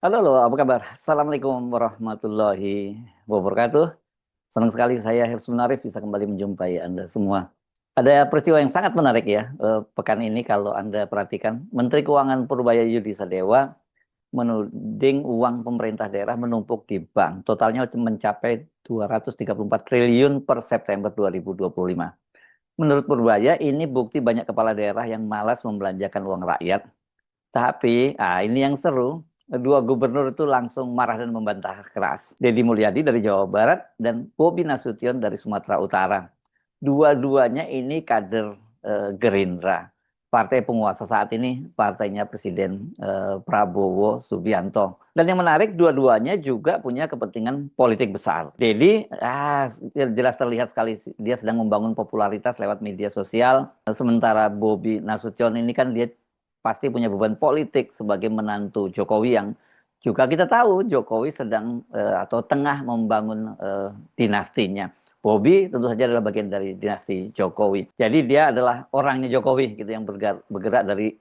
Halo, apa kabar? Assalamualaikum warahmatullahi wabarakatuh. Senang sekali saya Hirsun Arif bisa kembali menjumpai Anda semua. Ada peristiwa yang sangat menarik ya, pekan ini kalau Anda perhatikan. Menteri Keuangan Purbaya Yudi Sadewa menuding uang pemerintah daerah menumpuk di bank. Totalnya mencapai 234 triliun per September 2025. Menurut Purbaya, ini bukti banyak kepala daerah yang malas membelanjakan uang rakyat. Tapi, ini yang seru. Dua gubernur itu langsung marah dan membantah keras. Deddy Mulyadi dari Jawa Barat dan Bobi Nasution dari Sumatera Utara. Dua-duanya ini kader Gerindra. Partai penguasa saat ini, partainya Presiden Prabowo Subianto. Dan yang menarik, dua-duanya juga punya kepentingan politik besar. Deddy, jelas terlihat sekali dia sedang membangun popularitas lewat media sosial. Sementara Bobi Nasution ini kan dia pasti punya beban politik sebagai menantu Jokowi yang juga kita tahu Jokowi sedang atau tengah membangun dinastinya. Bobi tentu saja adalah bagian dari dinasti Jokowi. Jadi dia adalah orangnya Jokowi gitu yang bergerak dari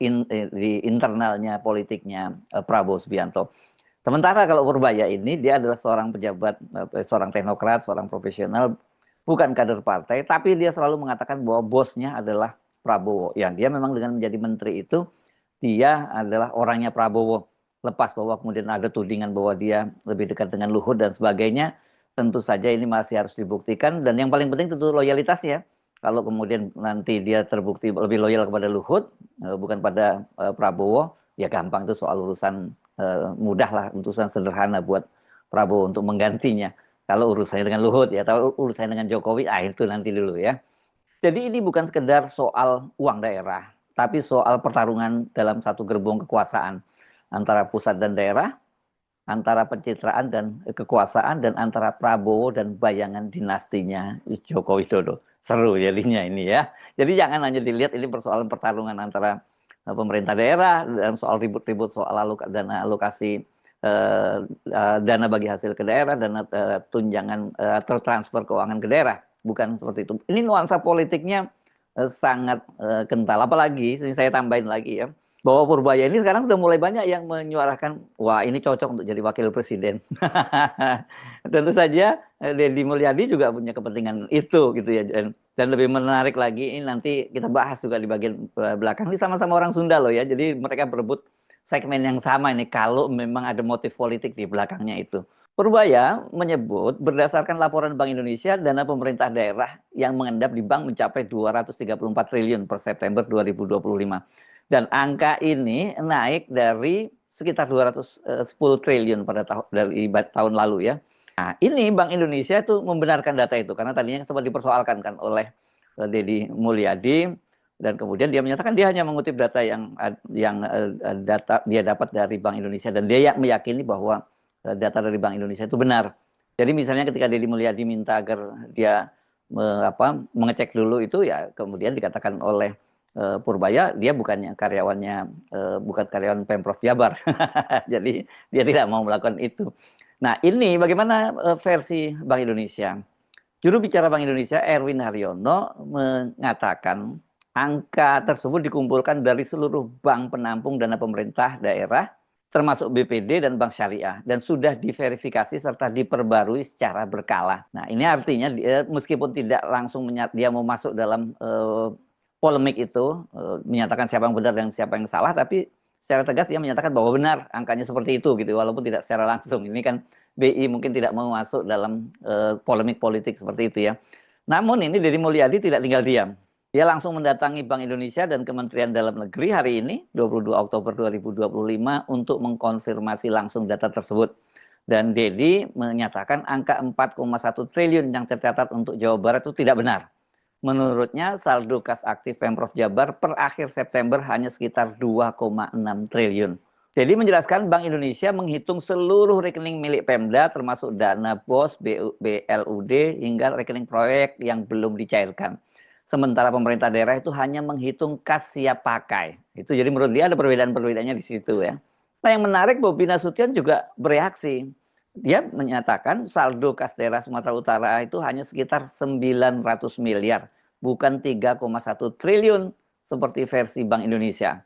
di internalnya politiknya Prabowo Subianto. Sementara kalau Purbaya ini dia adalah seorang pejabat, seorang teknokrat, seorang profesional, bukan kader partai, tapi dia selalu mengatakan bahwa bosnya adalah Prabowo. Yang dia memang dengan menjadi menteri itu dia adalah orangnya Prabowo. Lepas bahwa kemudian ada tudingan bahwa dia lebih dekat dengan Luhut dan sebagainya, tentu saja ini masih harus dibuktikan. Dan yang paling penting tentu loyalitas ya. Kalau kemudian nanti dia terbukti lebih loyal kepada Luhut, bukan pada Prabowo, ya gampang itu soal urusan mudah lah, urusan sederhana buat Prabowo untuk menggantinya. Kalau urusannya dengan Luhut ya, kalau urusannya dengan Jokowi, itu nanti dulu ya. Jadi ini bukan sekedar soal uang daerah, tapi soal pertarungan dalam satu gerbong kekuasaan antara pusat dan daerah, antara pencitraan dan kekuasaan, dan antara Prabowo dan bayangan dinastinya Joko Widodo. Seru jadinya ini ya. Jadi jangan hanya dilihat ini persoalan pertarungan antara pemerintah daerah dalam soal ribut-ribut soal dana alokasi dana bagi hasil ke daerah, dana tunjangan atau transfer keuangan ke daerah. Bukan seperti itu. Ini nuansa politiknya sangat kental. Apalagi, ini saya tambahin lagi ya, bahwa Purbaya ini sekarang sudah mulai banyak yang menyuarakan, wah ini cocok untuk jadi wakil presiden. Tentu saja Deddy Mulyadi juga punya kepentingan itu gitu ya. Dan lebih menarik lagi, ini nanti kita bahas juga di bagian belakang. Ini sama-sama orang Sunda loh ya, jadi mereka berebut segmen yang sama ini kalau memang ada motif politik di belakangnya itu. Purbaya menyebut berdasarkan laporan Bank Indonesia, dana pemerintah daerah yang mengendap di bank mencapai 234 triliun per September 2025. Dan angka ini naik dari sekitar 210 triliun pada dari tahun lalu ya. Nah, ini Bank Indonesia itu membenarkan data itu karena tadinya sempat dipersoalkan kan oleh Deddy Mulyadi, dan kemudian dia menyatakan dia hanya mengutip data yang data dia dapat dari Bank Indonesia, dan dia meyakini bahwa data dari Bank Indonesia itu benar. Jadi misalnya ketika Deddy Mulyadi minta agar dia mengecek dulu itu, ya kemudian dikatakan oleh Purbaya dia bukan karyawan Pemprov Jabar. Jadi dia tidak mau melakukan itu. Nah, ini bagaimana versi Bank Indonesia? Juru bicara Bank Indonesia Erwin Haryono mengatakan angka tersebut dikumpulkan dari seluruh bank penampung dana pemerintah daerah, termasuk BPD dan Bank Syariah, dan sudah diverifikasi serta diperbarui secara berkala. Nah, ini artinya dia, meskipun tidak langsung dia mau masuk dalam polemik itu, menyatakan siapa yang benar dan siapa yang salah, tapi secara tegas dia menyatakan bahwa benar angkanya seperti itu gitu, walaupun tidak secara langsung. Ini kan BI mungkin tidak mau masuk dalam polemik politik seperti itu ya. Namun ini Deddy Mulyadi tidak tinggal diam. Dia langsung mendatangi Bank Indonesia dan Kementerian Dalam Negeri hari ini, 22 Oktober 2025, untuk mengkonfirmasi langsung data tersebut. Dan Deddy menyatakan angka 4,1 triliun yang tercatat untuk Jawa Barat itu tidak benar. Menurutnya saldo kas aktif Pemprov Jabar per akhir September hanya sekitar 2,6 triliun. Jadi menjelaskan Bank Indonesia menghitung seluruh rekening milik Pemda termasuk dana BOS, BLUD hingga rekening proyek yang belum dicairkan. Sementara pemerintah daerah itu hanya menghitung kas siap pakai. Itu jadi menurut dia ada perbedaan-perbedaannya di situ ya. Nah, yang menarik, Bobi Nasution juga bereaksi. Dia menyatakan saldo kas daerah Sumatera Utara itu hanya sekitar 900 miliar, bukan 3,1 triliun seperti versi Bank Indonesia.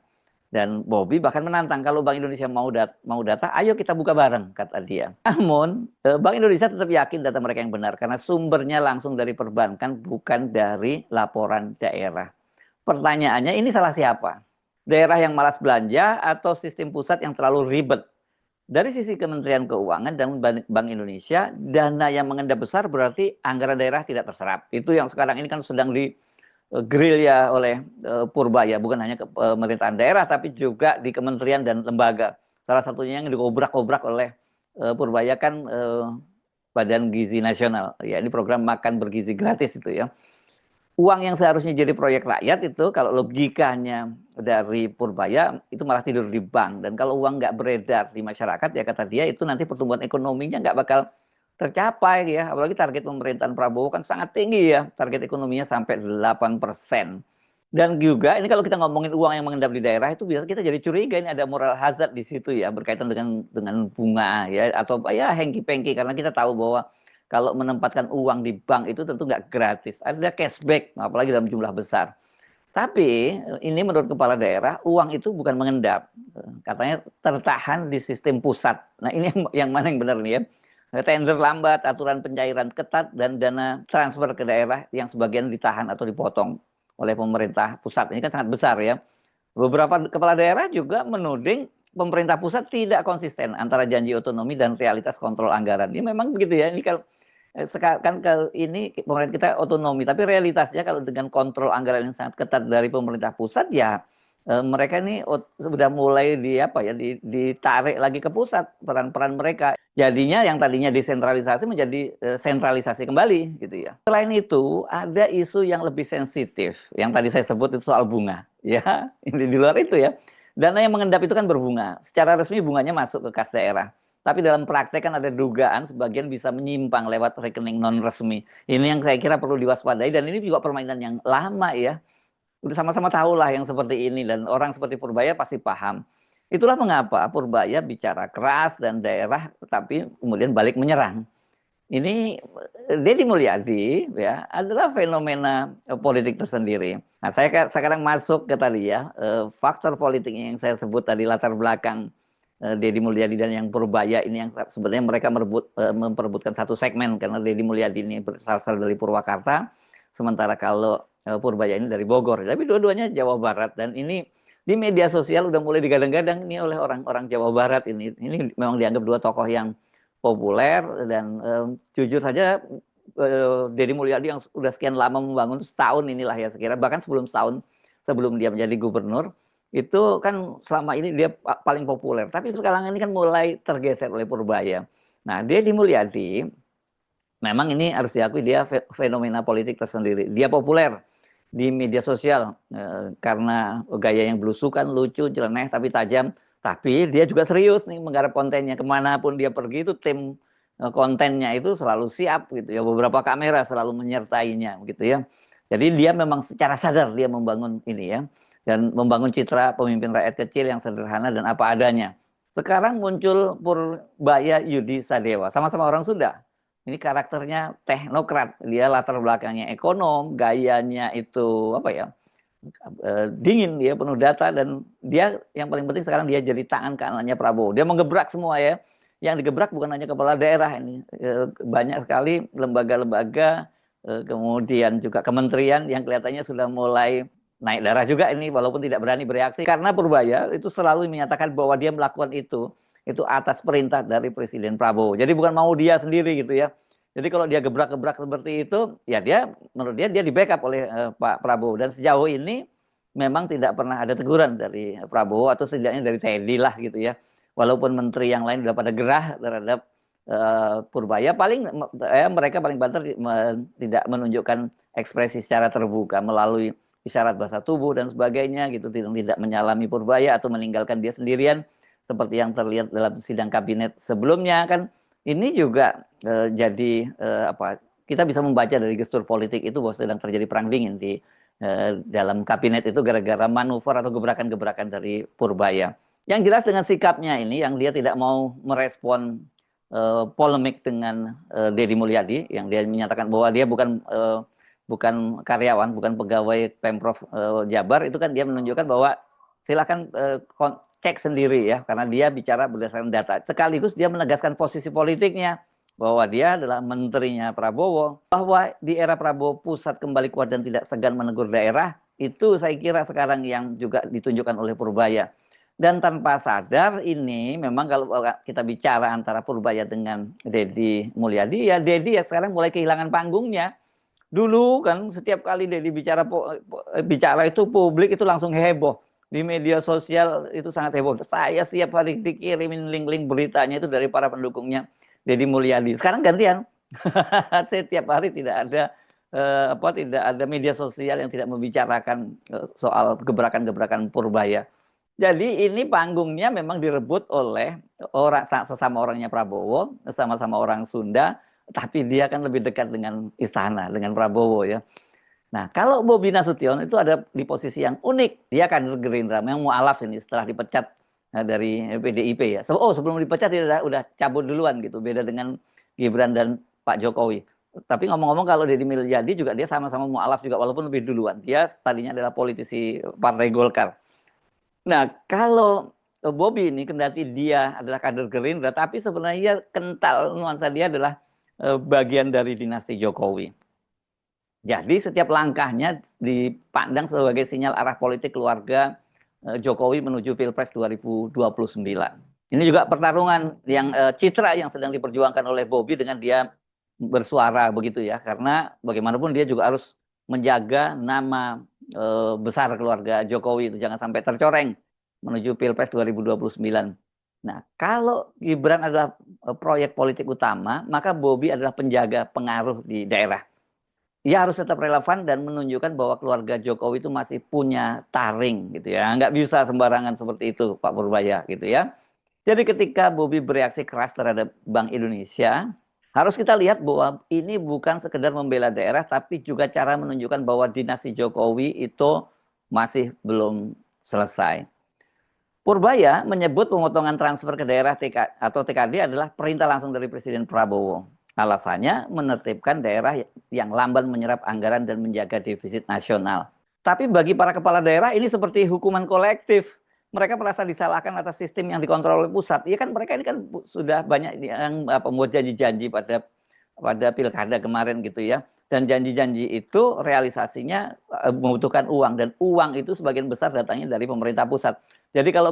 Dan Bobby bahkan menantang kalau Bank Indonesia mau data, ayo kita buka bareng, kata dia. Namun, Bank Indonesia tetap yakin data mereka yang benar karena sumbernya langsung dari perbankan, bukan dari laporan daerah. Pertanyaannya, ini salah siapa? Daerah yang malas belanja atau sistem pusat yang terlalu ribet? Dari sisi Kementerian Keuangan dan Bank Indonesia, dana yang mengendap besar berarti anggaran daerah tidak terserap. Itu yang sekarang ini kan sedang di grill ya oleh Purbaya, bukan hanya ke pemerintahan daerah tapi juga di kementerian dan lembaga. Salah satunya yang diobrak-obrak oleh Purbaya kan Badan Gizi Nasional. Ya, ini program makan bergizi gratis itu ya. Uang yang seharusnya jadi proyek rakyat itu kalau logikanya dari Purbaya itu malah tidur di bank. Dan kalau uang nggak beredar di masyarakat ya kata dia itu nanti pertumbuhan ekonominya nggak bakal tercapai ya. Apalagi target pemerintahan Prabowo kan sangat tinggi ya. Target ekonominya sampai 8%. Dan juga ini kalau kita ngomongin uang yang mengendap di daerah itu biasa kita jadi curiga ini ada moral hazard di situ ya berkaitan dengan bunga ya atau ya hengki-pengki karena kita tahu bahwa kalau menempatkan uang di bank itu tentu nggak gratis, ada cashback apalagi dalam jumlah besar. Tapi ini menurut kepala daerah uang itu bukan mengendap, katanya tertahan di sistem pusat. Nah ini yang mana yang benar nih ya? Tender lambat, aturan pencairan ketat, dan dana transfer ke daerah yang sebagian ditahan atau dipotong oleh pemerintah pusat. Ini kan sangat besar ya. Beberapa kepala daerah juga menuding pemerintah pusat tidak konsisten antara janji otonomi dan realitas kontrol anggaran. Ini memang begitu ya. Ini kalau kan ini pemerintah kita otonomi, tapi realitasnya kalau dengan kontrol anggaran yang sangat ketat dari pemerintah pusat ya mereka ini sudah mulai ditarik lagi ke pusat peran-peran mereka. Jadinya yang tadinya desentralisasi menjadi sentralisasi kembali gitu ya. Selain itu ada isu yang lebih sensitif yang tadi saya sebut itu soal bunga ya. Ini di luar itu ya. Dana yang mengendap itu kan berbunga. Secara resmi bunganya masuk ke kas daerah. Tapi dalam praktek kan ada dugaan sebagian bisa menyimpang lewat rekening non resmi. Ini yang saya kira perlu diwaspadai dan ini juga permainan yang lama ya. Udah sama-sama tahu lah yang seperti ini dan orang seperti Purbaya pasti paham. Itulah mengapa Purbaya bicara keras dan daerah tapi kemudian balik menyerang. Ini Deddy Mulyadi ya adalah fenomena politik tersendiri. Nah, saya sekarang masuk ke tadi ya faktor politik yang saya sebut tadi latar belakang Deddy Mulyadi dan yang Purbaya ini yang sebenarnya mereka memperebutkan satu segmen karena Deddy Mulyadi ini berasal dari Purwakarta, sementara kalau Purbaya ini dari Bogor. Tapi dua-duanya Jawa Barat dan ini di media sosial udah mulai digadang-gadang ini oleh orang-orang Jawa Barat ini. Ini memang dianggap dua tokoh yang populer dan jujur saja Deddy Mulyadi yang sudah sekian lama membangun setahun inilah ya sekira bahkan setahun sebelum dia menjadi gubernur itu kan selama ini dia paling populer. Tapi sekarang ini kan mulai tergeser oleh Purbaya. Nah, Deddy Mulyadi memang ini harus diakui dia fenomena politik tersendiri. Dia populer di media sosial karena gaya yang belusukan, lucu, jeleneh tapi tajam. Tapi dia juga serius nih menggarap kontennya kemanapun dia pergi itu tim kontennya itu selalu siap gitu ya. Beberapa kamera selalu menyertainya gitu ya. Jadi dia memang secara sadar dia membangun ini ya dan membangun citra pemimpin rakyat kecil yang sederhana dan apa adanya. Sekarang muncul Purbaya Yudi Sadewa, sama-sama orang Sunda. Ini karakternya teknokrat, dia latar belakangnya ekonom, gayanya itu apa ya? Dingin, dia penuh data dan dia yang paling penting sekarang dia jadi tangan kanannya Prabowo. Dia menggebrak semua ya. Yang digebrak bukan hanya kepala daerah ini, banyak sekali lembaga-lembaga, kemudian juga kementerian yang kelihatannya sudah mulai naik darah juga ini walaupun tidak berani bereaksi karena Purbaya itu selalu menyatakan bahwa dia melakukan itu atas perintah dari Presiden Prabowo. Jadi bukan mau dia sendiri gitu ya. Jadi kalau dia gebrak-gebrak seperti itu, ya dia menurut dia di backup oleh Pak Prabowo dan sejauh ini memang tidak pernah ada teguran dari Prabowo atau setidaknya dari Teddy lah gitu ya. Walaupun menteri yang lain sudah pada gerah terhadap Purbaya, paling mereka paling banter tidak menunjukkan ekspresi secara terbuka melalui isyarat bahasa tubuh dan sebagainya gitu, tidak menyalami Purbaya atau meninggalkan dia sendirian seperti yang terlihat dalam sidang kabinet sebelumnya kan. Ini juga jadi kita bisa membaca dari gestur politik itu bahwa sedang terjadi perang dingin di dalam kabinet itu gara-gara manuver atau gebrakan-gebrakan dari Purbaya. Yang jelas dengan sikapnya ini yang dia tidak mau merespon polemik dengan Deddy Mulyadi yang dia menyatakan bahwa dia bukan karyawan, bukan pegawai Pemprov Jabar, itu kan dia menunjukkan bahwa silakan cek sendiri ya, karena dia bicara berdasarkan data. Sekaligus dia menegaskan posisi politiknya bahwa dia adalah menterinya Prabowo, bahwa di era Prabowo pusat kembali kuat dan tidak segan menegur daerah, itu saya kira sekarang yang juga ditunjukkan oleh Purbaya. Dan tanpa sadar ini memang kalau kita bicara antara Purbaya dengan Deddy Mulyadi, ya Deddy ya sekarang mulai kehilangan panggungnya. Dulu kan setiap kali Deddy bicara itu publik itu langsung heboh. Di media sosial itu sangat heboh. Saya setiap hari dikirimin link-link beritanya itu dari para pendukungnya Deddy Mulyadi. Sekarang gantian. Setiap hari tidak ada tidak ada media sosial yang tidak membicarakan soal gebrakan-gebrakan Purbaya. Jadi ini panggungnya memang direbut oleh sesama orangnya Prabowo, sama-sama orang Sunda, tapi dia kan lebih dekat dengan istana, dengan Prabowo ya. Nah, kalau Bobi Nasution itu ada di posisi yang unik. Dia kader Gerindra, memang mualaf ini setelah dipecat dari PDIP ya. Sebelum dipecat dia udah cabut duluan gitu. Beda dengan Gibran dan Pak Jokowi. Tapi ngomong-ngomong kalau Deddy Mulyadi juga dia sama-sama mualaf juga walaupun lebih duluan. Dia tadinya adalah politisi Partai Golkar. Nah, kalau Bobi ini kendati dia adalah kader Gerindra, tapi sebenarnya kental nuansa dia adalah bagian dari dinasti Jokowi. Jadi setiap langkahnya dipandang sebagai sinyal arah politik keluarga Jokowi menuju Pilpres 2029. Ini juga pertarungan yang citra yang sedang diperjuangkan oleh Bobi dengan dia bersuara begitu ya, karena bagaimanapun dia juga harus menjaga nama besar keluarga Jokowi itu jangan sampai tercoreng menuju Pilpres 2029. Nah, kalau Gibran adalah proyek politik utama, maka Bobi adalah penjaga pengaruh di daerah. Ia harus tetap relevan dan menunjukkan bahwa keluarga Jokowi itu masih punya taring gitu ya. Nggak bisa sembarangan seperti itu Pak Purbaya gitu ya. Jadi ketika Bobi bereaksi keras terhadap Bank Indonesia, harus kita lihat bahwa ini bukan sekedar membela daerah, tapi juga cara menunjukkan bahwa dinasti Jokowi itu masih belum selesai. Purbaya menyebut pemotongan transfer ke daerah atau TKD adalah perintah langsung dari Presiden Prabowo. Alasannya menertibkan daerah yang lamban menyerap anggaran dan menjaga defisit nasional. Tapi bagi para kepala daerah ini seperti hukuman kolektif. Mereka merasa disalahkan atas sistem yang dikontrol oleh pusat. Iya kan mereka ini kan sudah banyak yang membuat janji-janji pada pilkada kemarin gitu ya. Dan janji-janji itu realisasinya membutuhkan uang. Dan uang itu sebagian besar datangnya dari pemerintah pusat. Jadi kalau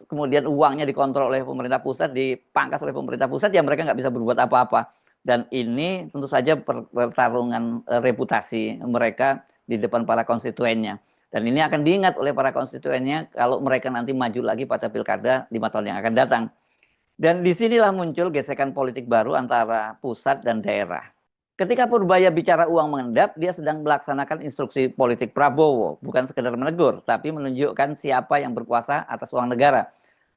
kemudian uangnya dikontrol oleh pemerintah pusat, dipangkas oleh pemerintah pusat, ya mereka nggak bisa berbuat apa-apa. Dan ini tentu saja pertarungan reputasi mereka di depan para konstituennya. Dan ini akan diingat oleh para konstituennya kalau mereka nanti maju lagi pada pilkada 5 tahun yang akan datang. Dan disinilah muncul gesekan politik baru antara pusat dan daerah. Ketika Purbaya bicara uang mengendap, dia sedang melaksanakan instruksi politik Prabowo. Bukan sekedar menegur, tapi menunjukkan siapa yang berkuasa atas uang negara.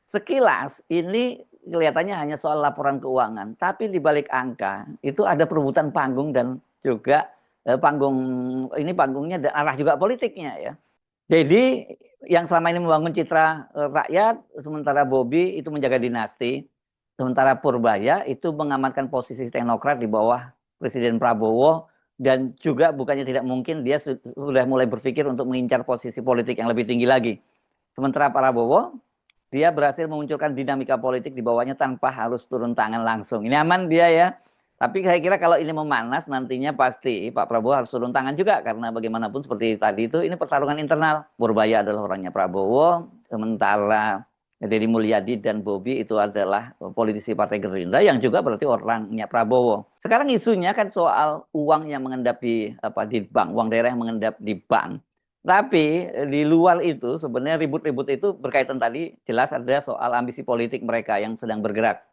Sekilas ini kelihatannya hanya soal laporan keuangan. Tapi di balik angka, itu ada perebutan panggung dan juga panggungnya dan arah juga politiknya ya. Jadi yang selama ini membangun citra rakyat, sementara Bobi itu menjaga dinasti, sementara Purbaya itu mengamankan posisi teknokrat di bawah Presiden Prabowo, dan juga bukannya tidak mungkin dia sudah mulai berpikir untuk mengincar posisi politik yang lebih tinggi lagi. Sementara Prabowo, dia berhasil memunculkan dinamika politik di bawahnya tanpa harus turun tangan langsung. Ini aman dia ya. Tapi saya kira kalau ini memanas nantinya pasti Pak Prabowo harus turun tangan juga. Karena bagaimanapun seperti tadi itu ini pertarungan internal. Purbaya adalah orangnya Prabowo, sementara Deddy Mulyadi dan Bobi itu adalah politisi Partai Gerindra yang juga berarti orangnya Prabowo. Sekarang isunya kan soal uang yang mengendap di bank, uang daerah yang mengendap di bank. Tapi di luar itu sebenarnya ribut-ribut itu berkaitan tadi jelas ada soal ambisi politik mereka yang sedang bergerak.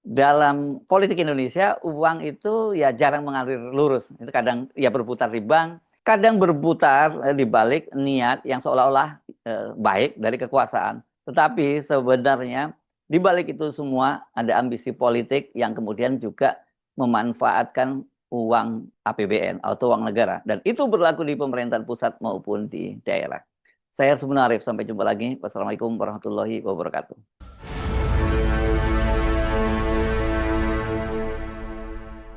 Dalam politik Indonesia uang itu ya jarang mengalir lurus. Itu kadang ya berputar di bank, kadang berputar di balik niat yang seolah-olah baik dari kekuasaan. Tetapi sebenarnya di balik itu semua ada ambisi politik yang kemudian juga memanfaatkan uang APBN atau uang negara. Dan itu berlaku di pemerintahan pusat maupun di daerah. Saya Arif, sampai jumpa lagi. Wassalamualaikum warahmatullahi wabarakatuh.